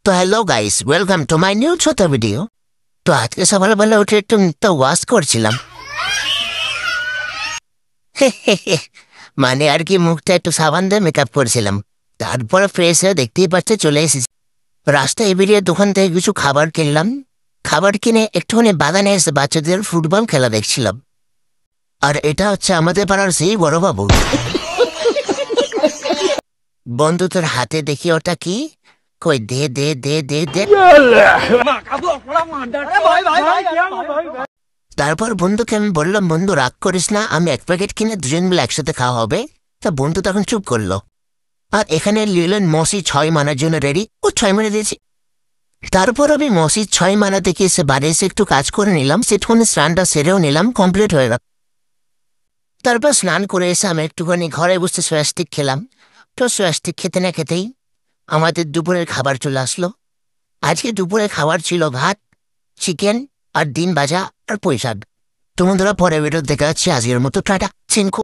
তো hello guys, welcome to my new ছোট video. তো আজকে সকালবেলা উঠে একটু মুখটা ওয়াশ করছিলাম। মানে আর কি, মুখটা একটু সাবান দিয়ে মেকআপ করছিলাম। তারপরে ফ্রেশ হয়ে দেখতেই পাচ্ছে চলে এসেছি। রাস্তায় বেরিয়ে দোকান থেকে কিছু খাবার কিনলাম। খাবার কিনে একটুখানি বাগানে এসে বাচ্চাদের ফুটবল খেলা দেখছিলাম। আর এটা হচ্ছে আমাদের পাড়ার সেই বড় বাবু। বন্ধু, তোর হাতে দেখি ওটা কি? কই, দে দে দে দে দে। তারপর বন্ধুকে আমি বললাম, বন্ধু রাগ করিস না, আমি এক প্যাকেট কিনে দুজন মিলে একসাথে খাওয়া হবে। তা বন্ধু তখন চুপ করলো। আর এখানে লিলেন মসি 6 মানার জন্য রেডি, ও 6 মানে দিয়েছি। তারপর আমি মসি 6 মানা দেখে এসে বাড়ি এসে একটু কাজ করে নিলাম, সেটুকুনি স্নানটা সেরেও নিলাম, কমপ্লিট হয়ে গেল। তারপর স্নান করে এসে আমি একটুখানি ঘরে বসে সোয়াস্টিক খেলাম। তো সোয়াস্টিক খেতে না খেতেই আমাদের দুপুরের খাবার চলে আসলো। আজকে দুপুরে খাবার ছিল ভাত, চিকেন আর ডিম ভাজা আর পুঁই শাক। তোমাদের পরে ভিডিও দেখা যাচ্ছে। আজকের মতো টাটা, চিনকো।